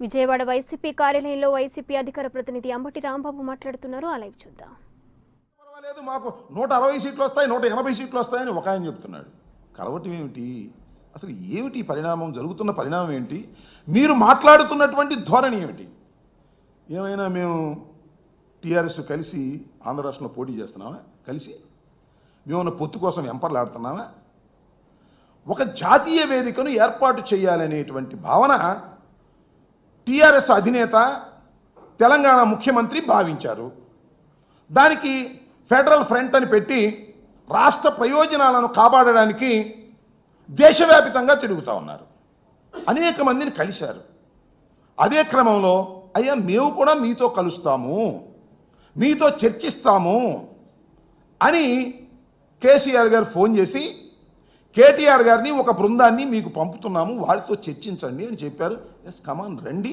Vijayawada YCP కార్యాలయంలో YCP అధికార ప్రతినిధి అంబటి రాంబాబు మాట్లాడుతున్నారు. ఆ లైవ్ చూద్దాం. పర్వాలేదు, మాకు 160 సీట్లు వస్తాయి, 180 సీట్లు వస్తాయని ఒక ఆయన చెప్తున్నాడు. కలవటం ఏమిటి? అసలు ఏమిటి పరిణామం? జరుగుతున్న పరిణామం ఏంటి? మీరు మాట్లాడుతున్నటువంటి ధోరణి ఏమిటి? ఏమైనా మేము టీఆర్ఎస్ కలిసి ఆంధ్ర రాష్ట్రంలో పోటీ చేస్తున్నామా? కలిసి మేమన్న పొత్తు కోసం వెంపర్లాడుతున్నామా? ఒక జాతీయ వేదికను ఏర్పాటు చేయాలనేటువంటి భావన టీఆర్ఎస్ అధినేత తెలంగాణ ముఖ్యమంత్రి భావించారు. దానికి ఫెడరల్ ఫ్రంట్ అని పెట్టి రాష్ట్ర ప్రయోజనాలను కాపాడడానికి దేశవ్యాపితంగా తిరుగుతూ ఉన్నారు. అనేక మందిని కలిశారు. అదే క్రమంలో అయ్యా మేము కూడా మీతో కలుస్తాము, మీతో చర్చిస్తాము అని కేసీఆర్ గారు ఫోన్ చేసి కేటీఆర్ గారిని ఒక బృందాన్ని మీకు పంపుతున్నాము, వారితో చర్చించండి అని చెప్పారు. ఎస్ కమాన్ రండి,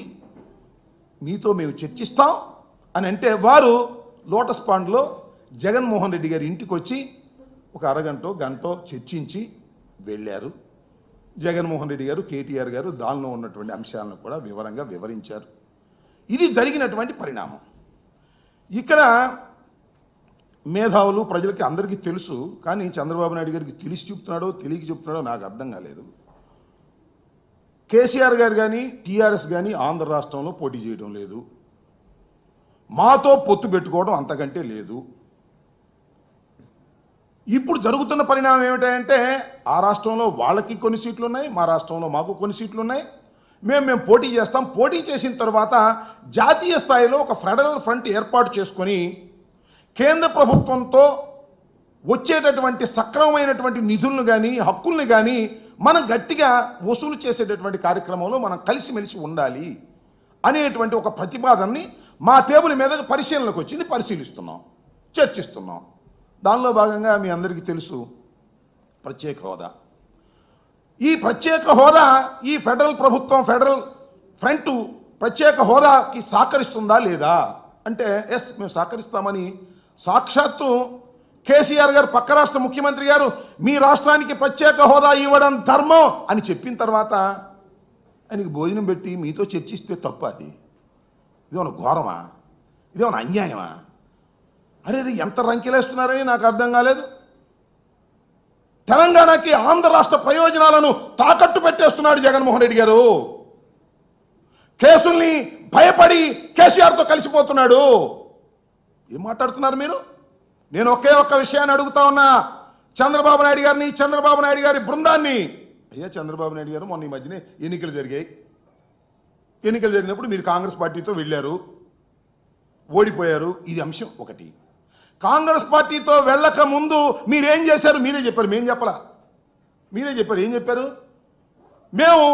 మీతో మేము చర్చిస్తాం అని అంటే వారు లోటస్ పాండ్లో జగన్మోహన్ రెడ్డి గారి ఇంటికి వచ్చి ఒక అరగంట గంట చర్చించి వెళ్ళారు. జగన్మోహన్ రెడ్డి గారు కేటీఆర్ గారు దానిలో ఉన్నటువంటి అంశాలను కూడా వివరంగా వివరించారు. ఇది జరిగినటువంటి పరిణామం. ఇక్కడ మేధావులు ప్రజలకి అందరికీ తెలుసు, కానీ చంద్రబాబు నాయుడు గారికి తెలిసి చెప్తున్నాడో తెలియక చెప్తున్నాడో నాకు అర్థం కాలేదు. కేసీఆర్ గారు కానీ టీఆర్ఎస్ కానీ ఆంధ్ర రాష్ట్రంలో పోటీ చేయడం లేదు, మాతో పొత్తు పెట్టుకోవడం అంతకంటే లేదు. ఇప్పుడు జరుగుతున్న పరిణామం ఏమిటంటే ఆ రాష్ట్రంలో వాళ్ళకి కొన్ని సీట్లు ఉన్నాయి, మా రాష్ట్రంలో మాకు కొన్ని సీట్లు ఉన్నాయి, మేము పోటీ చేస్తాం. పోటీ చేసిన తర్వాత జాతీయ స్థాయిలో ఒక ఫెడరల్ ఫ్రంట్ ఏర్పాటు చేసుకొని కేంద్ర ప్రభుత్వంతో వచ్చేటటువంటి సక్రమమైనటువంటి నిధులను కానీ హక్కుల్ని కానీ మనం గట్టిగా వసూలు చేసేటటువంటి కార్యక్రమంలో మనం కలిసిమెలిసి ఉండాలి అనేటువంటి ఒక ప్రతిపాదనని మా టేబుల్ మీద పరిశీలనకు వచ్చింది, పరిశీలిస్తున్నాం, చర్చిస్తున్నాం. దానిలో భాగంగా మీ అందరికీ తెలుసు ప్రత్యేక హోదా. ఈ ప్రత్యేక హోదా ఈ ఫెడరల్ ప్రభుత్వం ఫెడరల్ ఫ్రంట్ ప్రత్యేక హోదాకి సహకరిస్తుందా లేదా అంటే ఎస్ మేము సహకరిస్తామని సాక్షాత్తు కేసీఆర్ గారు పక్క రాష్ట్ర ముఖ్యమంత్రి గారు మీ రాష్ట్రానికి ప్రత్యేక హోదా ఇవ్వడం ధర్మం అని చెప్పిన తర్వాత ఆయనకి భోజనం పెట్టి మీతో చర్చిస్తే తప్ప? అది ఇదేమన్నా ఘోరమా? ఇదేమన్నా అన్యాయమా? అరే ఎంత రంకెలేస్తున్నారని నాకు అర్థం కాలేదు. తెలంగాణకి ఆంధ్ర రాష్ట్ర ప్రయోజనాలను తాకట్టు పెట్టేస్తున్నాడు జగన్మోహన్ రెడ్డి గారు. కేసుల్ని భయపడి కేసీఆర్తో కలిసిపోతున్నాడు. ఏం మాట్లాడుతున్నారు మీరు? నేను ఒకే ఒక్క విషయాన్ని అడుగుతా ఉన్నా చంద్రబాబు నాయుడు గారిని, చంద్రబాబు నాయుడు గారి బృందాన్ని. అయ్యా చంద్రబాబు నాయుడు గారు మొన్న ఈ మధ్యనే ఎన్నికలు జరిగాయి. ఎన్నికలు జరిగినప్పుడు మీరు కాంగ్రెస్ పార్టీతో వెళ్ళారు, ఓడిపోయారు. ఇది అంశం ఒకటి. కాంగ్రెస్ పార్టీతో వెళ్ళక ముందు మీరేం చేశారు? మీరే చెప్పారు, మేం చెప్పలా. మీరే చెప్పారు. ఏం చెప్పారు? మేము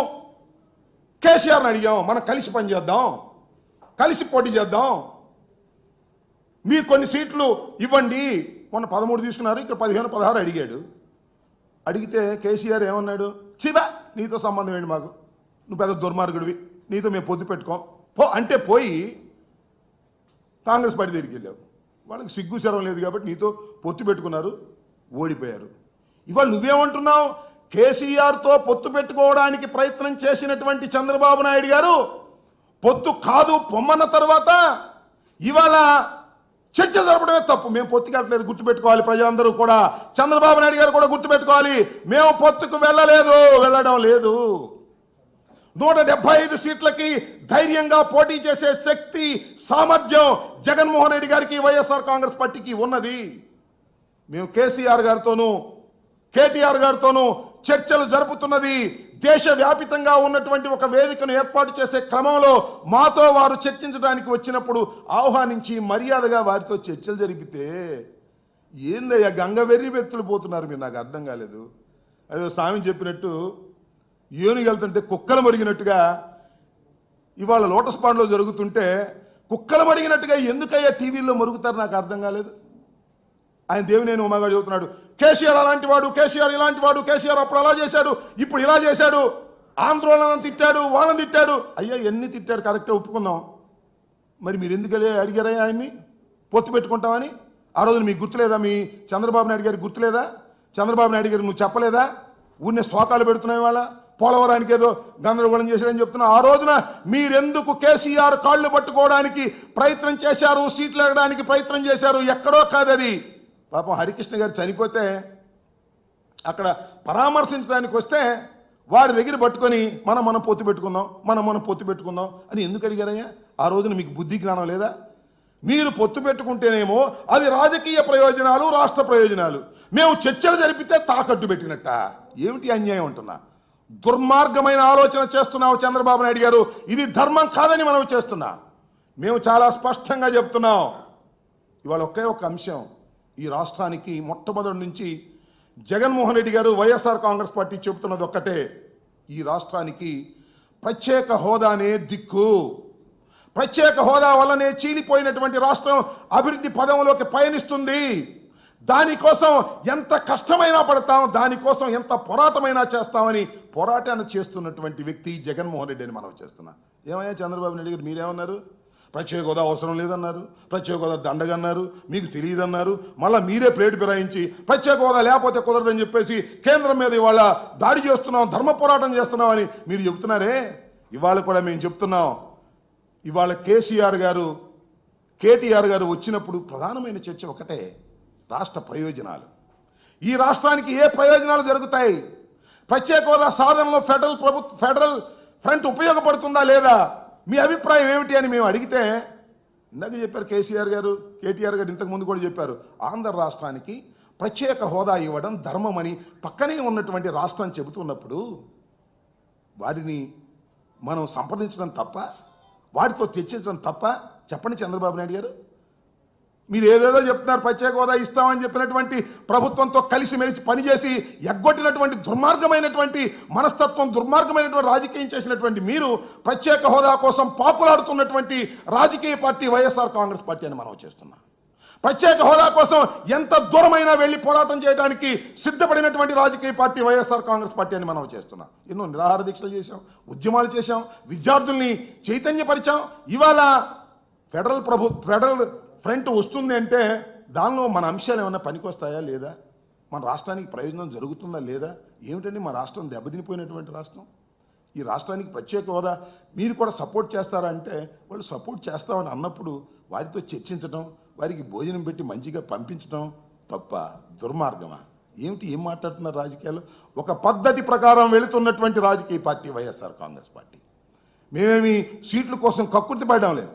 కేసీఆర్ని అడిగాం, మనం కలిసి పనిచేద్దాం, కలిసి పోటీ చేద్దాం, మీకు కొన్ని సీట్లు ఇవ్వండి. మొన్న 13 తీసుకున్నారు, ఇక్కడ 15, 16 అడిగాడు. అడిగితే కేసీఆర్ ఏమన్నాడు? చివా నీతో సంబంధం ఏంటి మాకు, నువ్వు పెద్ద దుర్మార్గుడివి, నీతో మేము పొద్దు పెట్టుకోం పో అంటే పోయి కాంగ్రెస్ పార్టీ దగ్గరికి వెళ్ళావు. వాళ్ళకి సిగ్గు శరం లేదు కాబట్టి నీతో పొత్తు పెట్టుకున్నారు, ఓడిపోయారు. ఇవాళ నువ్వేమంటున్నావు? కేసీఆర్తో పొత్తు పెట్టుకోవడానికి ప్రయత్నం చేసినటువంటి చంద్రబాబు నాయుడు గారు పొత్తు కాదు పొమ్మన్న తర్వాత ఇవాళ చర్చ జరపడమే తప్పు. మేము పొత్తుకి వెళ్ళలేదు, గుర్తుపెట్టుకోవాలి ప్రజలందరూ కూడా. చంద్రబాబు నాయుడు గారు కూడా గుర్తుపెట్టుకోవాలి, మేము పొత్తుకు వెళ్ళడం లేదు. 175 సీట్లకి ధైర్యంగా పోటీ చేసే శక్తి, సామర్థ్యం జగన్మోహన్ రెడ్డి గారికి, వైఎస్ఆర్ కాంగ్రెస్ పార్టీకి ఉన్నది. మేము కేసీఆర్ గారితోనూ కేటీఆర్ గారితోనూ చర్చలు జరుపుతున్నది దేశవ్యాపితంగా ఉన్నటువంటి ఒక వేదికను ఏర్పాటు చేసే క్రమంలో మాతో వారు చర్చించడానికి వచ్చినప్పుడు ఆహ్వానించి మర్యాదగా వారితో చర్చలు జరిపితే ఏందయ్యా గంగ వెర్రి వెత్తులు పోతున్నారు మీరు? నాకు అర్థం కాలేదు. అదే స్వామి చెప్పినట్టు ఏనుగు వెళ్తుంటే కుక్కలు మరిగినట్టుగా ఇవాళ లోటస్ పాండ్లో జరుగుతుంటే కుక్కలు మరిగినట్టుగా ఎందుకయ్యా టీవీల్లో మరుగుతారు? నాకు అర్థం కాలేదు. ఆయన దేవినేని ఉమాగాడు చెబుతున్నాడు, కేసీఆర్ అలాంటి వాడు, కేసీఆర్ ఇలాంటి వాడు, కేసీఆర్ అప్పుడు అలా చేశాడు, ఇప్పుడు ఇలా చేశాడు, ఆందోళనను తిట్టాడు, వాళ్ళని తిట్టాడు. అయ్యా ఎన్ని తిట్టాడు కరెక్టే ఒప్పుకుందాం. మరి మీరు ఎందుకు అడిగారా ఆయన్ని పొత్తు పెట్టుకుంటామని? ఆ రోజున మీకు గుర్తులేదా? మీ చంద్రబాబు నాయుడు గారికి గుర్తులేదా? చంద్రబాబు నాయుడు గారు నువ్వు చెప్పలేదా? ఊరినే శోకాలు పెడుతున్నాయి వాళ్ళ పోలవరానికి ఏదో గందరగోళం చేశాడని చెప్తున్నా. ఆ రోజున మీరెందుకు కేసీఆర్ కాళ్ళు పట్టుకోవడానికి ప్రయత్నం చేశారు, సీట్లు ఎగడానికి ప్రయత్నం చేశారు? ఎక్కడో కాదది. పాపం హరికృష్ణ గారు చనిపోతే అక్కడ పరామర్శించడానికి వస్తే వారి దగ్గర పట్టుకొని మనం పొత్తు పెట్టుకుందాం, మనం పొత్తు పెట్టుకుందాం అని ఎందుకు అడిగారయ్యా? ఆ రోజున మీకు బుద్ధి జ్ఞానం లేదా? మీరు పొత్తు పెట్టుకుంటేనేమో అది రాజకీయ ప్రయోజనాలు, రాష్ట్ర ప్రయోజనాలు. మేము చర్చలు జరిపితే తాకట్టు పెట్టినట్ట. ఏమిటి అన్యాయం అంటున్నా? దుర్మార్గమైన ఆలోచన చేస్తున్నావు చంద్రబాబు నాయుడు గారు. ఇది ధర్మం కాదని మనం చేస్తున్నా. మేము చాలా స్పష్టంగా చెప్తున్నాం. ఇవాళ ఒకే ఒక అంశం, ఈ రాష్ట్రానికి మొట్టమొదటి నుంచి జగన్మోహన్ రెడ్డి గారు, వైఎస్ఆర్ కాంగ్రెస్ పార్టీ చెబుతున్నది ఒక్కటే, ఈ రాష్ట్రానికి ప్రత్యేక హోదానే దిక్కు. ప్రత్యేక హోదా వల్లనే చీలిపోయినటువంటి రాష్ట్రం అభివృద్ధి పదంలోకి పయనిస్తుంది. దానికోసం ఎంత కష్టమైనా పడతాం, దానికోసం ఎంత పోరాటమైనా చేస్తామని పోరాటాన్ని చేస్తున్నటువంటి వ్యక్తి జగన్మోహన్ రెడ్డి అని మనం చేస్తున్నాం. ఏమయ్యా చంద్రబాబు నాయుడు గారు, మీరేమన్నారు? ప్రత్యేక హోదా అవసరం లేదన్నారు, ప్రత్యేక హోదా దండగన్నారు, మీకు తెలియదన్నారు. మళ్ళీ మీరే ప్లేట్ ఫిరాయించి ప్రత్యేక హోదా లేకపోతే కుదరదని చెప్పేసి కేంద్రం మీద ఇవాళ దాడి చేస్తున్నాం, ధర్మ పోరాటం చేస్తున్నాం అని మీరు చెబుతున్నారే. ఇవాళ కూడా మేము చెప్తున్నాం, ఇవాళ కేసీఆర్ గారు, కేటీఆర్ గారు వచ్చినప్పుడు ప్రధానమైన చర్చ ఒకటే, రాష్ట్ర ప్రయోజనాలు. ఈ రాష్ట్రానికి ఏ ప్రయోజనాలు జరుగుతాయి? ప్రత్యేక హోదా సాధనలో ఫెడరల్ ఫ్రంట్ ఉపయోగపడుతుందా లేదా? మీ అభిప్రాయం ఏమిటి అని మేము అడిగితే ఇందాక చెప్పారు కేసీఆర్ గారు, కేటీఆర్ గారు ఇంతకు ముందు కూడా చెప్పారు, ఆంధ్ర రాష్ట్రానికి ప్రత్యేక హోదా ఇవ్వడం ధర్మమని పక్కనే ఉన్నటువంటి రాష్ట్రం చెబుతున్నప్పుడు వారిని మనం సంప్రదించడం తప్ప, వాటితో చర్చించడం తప్ప? చెప్పండి చంద్రబాబు నాయుడు గారు. మీరు ఏదేదో చెప్తున్నారు, ప్రత్యేక హోదా ఇస్తామని చెప్పినటువంటి ప్రభుత్వంతో కలిసిమెలిసి పనిచేసి ఎగ్గొట్టినటువంటి దుర్మార్గమైనటువంటి మనస్తత్వం, దుర్మార్గమైనటువంటి రాజకీయం చేసినటువంటి మీరు ప్రత్యేక హోదా కోసం పాకులాడుతున్నటువంటి రాజకీయ పార్టీ వైఎస్ఆర్ కాంగ్రెస్ పార్టీ అని మనం చేస్తున్నాం. ప్రత్యేక హోదా కోసం ఎంత దూరమైనా వెళ్ళి పోరాటం చేయడానికి సిద్ధపడినటువంటి రాజకీయ పార్టీ వైఎస్ఆర్ కాంగ్రెస్ పార్టీ అని మనం చేస్తున్నాం. ఎన్నో నిరాహార దీక్షలు చేశాం, ఉద్యమాలు చేశాం, విద్యార్థుల్ని చైతన్యపరిచాం. ఇవాళ ఫెడరల్ ఫ్రంట్ వస్తుంది అంటే దానిలో మన అంశాలు ఏమైనా పనికొస్తాయా లేదా? మన రాష్ట్రానికి ప్రయోజనం జరుగుతుందా లేదా? ఏమిటండి మా రాష్ట్రం దెబ్బతినిపోయినటువంటి రాష్ట్రం. ఈ రాష్ట్రానికి ప్రత్యేక హోదా మీరు కూడా సపోర్ట్ చేస్తారా అంటే, వాళ్ళు సపోర్ట్ చేస్తామని అన్నప్పుడు వారితో చర్చించడం, వారికి భోజనం పెట్టి మంచిగా పంపించడం తప్ప దుర్మార్గమా? ఏమిటి, ఏం మాట్లాడుతున్నారు? రాజకీయాలు ఒక పద్ధతి ప్రకారం వెళుతున్నటువంటి రాజకీయ పార్టీ వైఎస్ఆర్ కాంగ్రెస్ పార్టీ. మేమేమి సీట్ల కోసం కక్కుర్తి పడడం లేదు.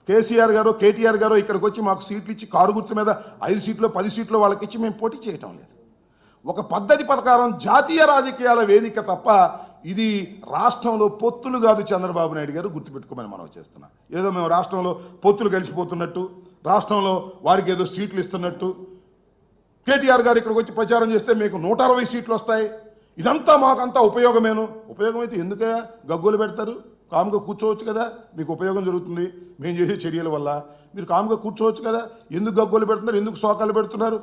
కేసీఆర్ గారు, కేటీఆర్ గారు ఇక్కడికి వచ్చి మాకు సీట్లు ఇచ్చి కారు గుర్తు మీద 5 సీట్లు 10 సీట్లు వాళ్ళకి ఇచ్చి మేము పోటీ చేయటం లేదు. ఒక పద్ధతి ప్రకారం జాతీయ రాజకీయాల వేదిక తప్ప ఇది రాష్ట్రంలో పొత్తులు కాదు. చంద్రబాబు నాయుడు గారు గుర్తుపెట్టుకోమని మనం చేస్తున్నాం. ఏదో మేము రాష్ట్రంలో పొత్తులు కలిసిపోతున్నట్టు, రాష్ట్రంలో వారికి ఏదో సీట్లు ఇస్తున్నట్టు. కేటీఆర్ గారు ఇక్కడికి వచ్చి ప్రచారం చేస్తే మీకు 160 సీట్లు వస్తాయి, ఇదంతా మాకంతా ఉపయోగమేను. ఉపయోగమైతే ఎందుకే గగ్గోలు పెడతారు? కాముగా కూర్చోవచ్చు కదా, మీకు ఉపయోగం జరుగుతుంది మేము చేసే చర్యల వల్ల. మీరు కాముగా కూర్చోవచ్చు కదా, ఎందుకు గగ్గోలు పెడుతున్నారు, ఎందుకు శోకాలు పెడుతున్నారు?